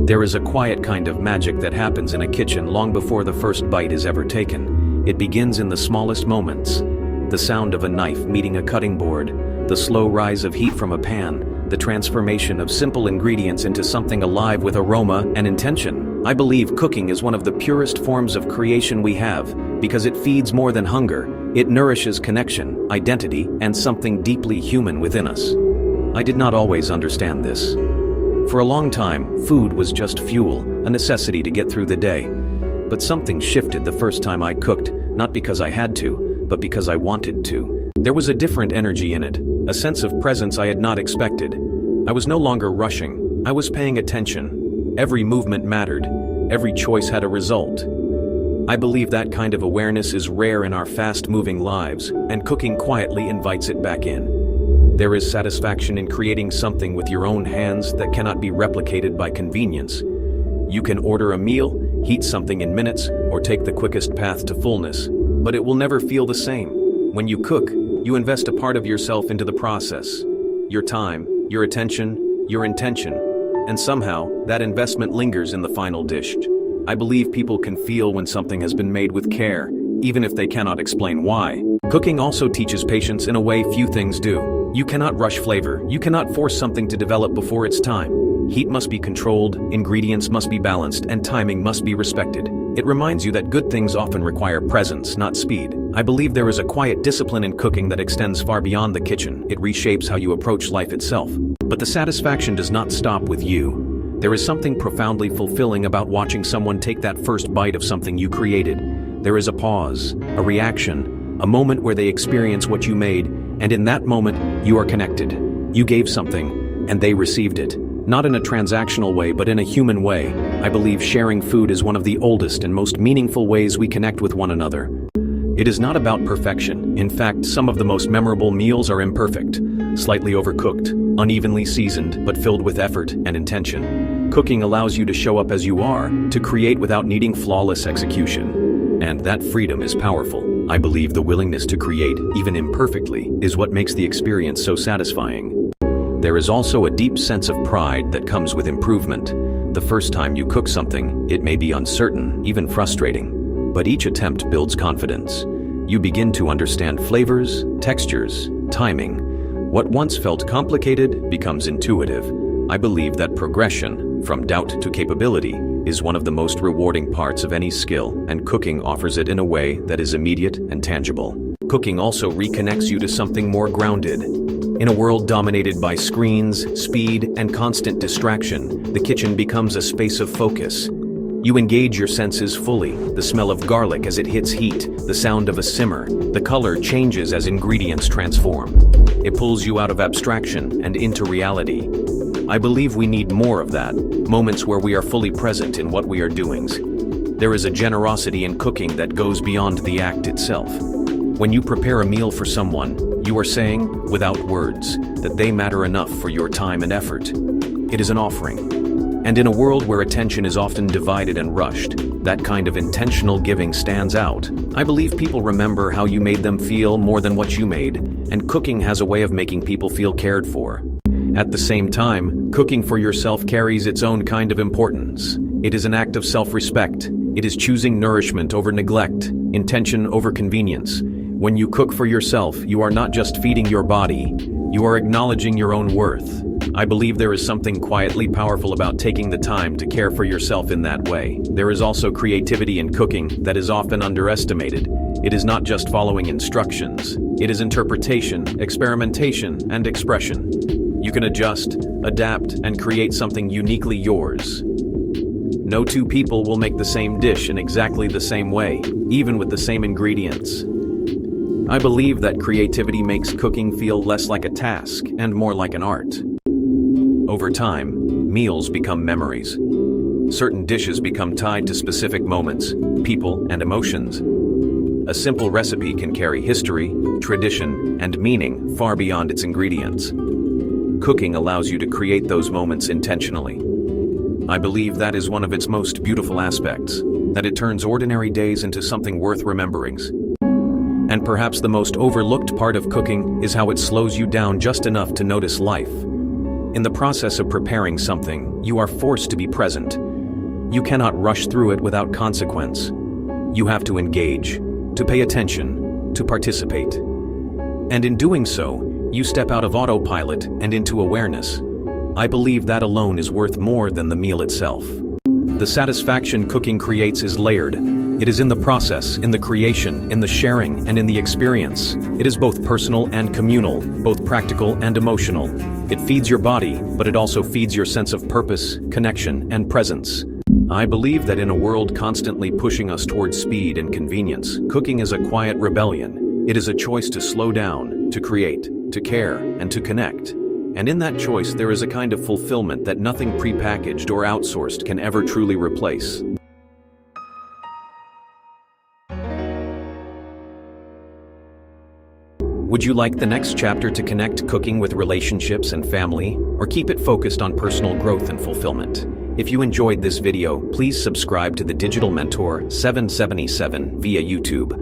There is a quiet kind of magic that happens in a kitchen long before the first bite is ever taken. It begins in the smallest moments. The sound of a knife meeting a cutting board, the slow rise of heat from a pan, the transformation of simple ingredients into something alive with aroma and intention. I believe cooking is one of the purest forms of creation we have, because it feeds more than hunger. It nourishes connection, identity, and something deeply human within us. I did not always understand this. For a long time, food was just fuel, a necessity to get through the day. But something shifted the first time I cooked, not because I had to, but because I wanted to. There was a different energy in it, a sense of presence I had not expected. I was no longer rushing. I was paying attention. Every movement mattered. Every choice had a result. I believe that kind of awareness is rare in our fast-moving lives, and cooking quietly invites it back in. There is satisfaction in creating something with your own hands that cannot be replicated by convenience. You can order a meal, heat something in minutes, or take the quickest path to fullness, but it will never feel the same. When you cook, you invest a part of yourself into the process. Your time, your attention, your intention, and somehow, that investment lingers in the final dish. I believe people can feel when something has been made with care, even if they cannot explain why. Cooking also teaches patience in a way few things do. You cannot rush flavor. You cannot force something to develop before its time. Heat must be controlled, ingredients must be balanced, and timing must be respected. It reminds you that good things often require presence, not speed. I believe there is a quiet discipline in cooking that extends far beyond the kitchen. It reshapes how you approach life itself. But the satisfaction does not stop with you. There is something profoundly fulfilling about watching someone take that first bite of something you created. There is a pause, a reaction, a moment where they experience what you made, and in that moment, you are connected. You gave something, and they received it. Not in a transactional way, but in a human way. I believe sharing food is one of the oldest and most meaningful ways we connect with one another. It is not about perfection. In fact, some of the most memorable meals are imperfect, slightly overcooked, unevenly seasoned, but filled with effort and intention. Cooking allows you to show up as you are, to create without needing flawless execution. And that freedom is powerful. I believe the willingness to create, even imperfectly, is what makes the experience so satisfying. There is also a deep sense of pride that comes with improvement. The first time you cook something, it may be uncertain, even frustrating. But each attempt builds confidence. You begin to understand flavors, textures, timing. What once felt complicated becomes intuitive. I believe that progression, from doubt to capability, is one of the most rewarding parts of any skill, and cooking offers it in a way that is immediate and tangible. Cooking also reconnects you to something more grounded. In a world dominated by screens, speed, and constant distraction, the kitchen becomes a space of focus. You engage your senses fully, the smell of garlic as it hits heat, the sound of a simmer, the color changes as ingredients transform. It pulls you out of abstraction and into reality. I believe we need more of that, moments where we are fully present in what we are doing. There is a generosity in cooking that goes beyond the act itself. When you prepare a meal for someone, you are saying, without words, that they matter enough for your time and effort. It is an offering. And in a world where attention is often divided and rushed, that kind of intentional giving stands out. I believe people remember how you made them feel more than what you made, and cooking has a way of making people feel cared for. At the same time, cooking for yourself carries its own kind of importance. It is an act of self-respect. It is choosing nourishment over neglect, intention over convenience. When you cook for yourself, you are not just feeding your body, you are acknowledging your own worth. I believe there is something quietly powerful about taking the time to care for yourself in that way. There is also creativity in cooking that is often underestimated. It is not just following instructions. It is interpretation, experimentation, and expression. You can adjust, adapt, and create something uniquely yours. No two people will make the same dish in exactly the same way, even with the same ingredients. I believe that creativity makes cooking feel less like a task and more like an art. Over time, meals become memories. Certain dishes become tied to specific moments, people, and emotions. A simple recipe can carry history, tradition, and meaning far beyond its ingredients. Cooking allows you to create those moments intentionally. I believe that is one of its most beautiful aspects, that it turns ordinary days into something worth remembering. And perhaps the most overlooked part of cooking is how it slows you down just enough to notice life. In the process of preparing something, you are forced to be present. You cannot rush through it without consequence. You have to engage, to pay attention, to participate. And in doing so, you step out of autopilot and into awareness. I believe that alone is worth more than the meal itself. The satisfaction cooking creates is layered. It is in the process, in the creation, in the sharing, and in the experience. It is both personal and communal, both practical and emotional. It feeds your body, but it also feeds your sense of purpose, connection, and presence. I believe that in a world constantly pushing us towards speed and convenience, cooking is a quiet rebellion. It is a choice to slow down, to create, to care, and to connect. And in that choice there is a kind of fulfillment that nothing prepackaged or outsourced can ever truly replace. Would you like the next chapter to connect cooking with relationships and family, or keep it focused on personal growth and fulfillment? If you enjoyed this video, please subscribe to the Digital Mentor 777 via YouTube.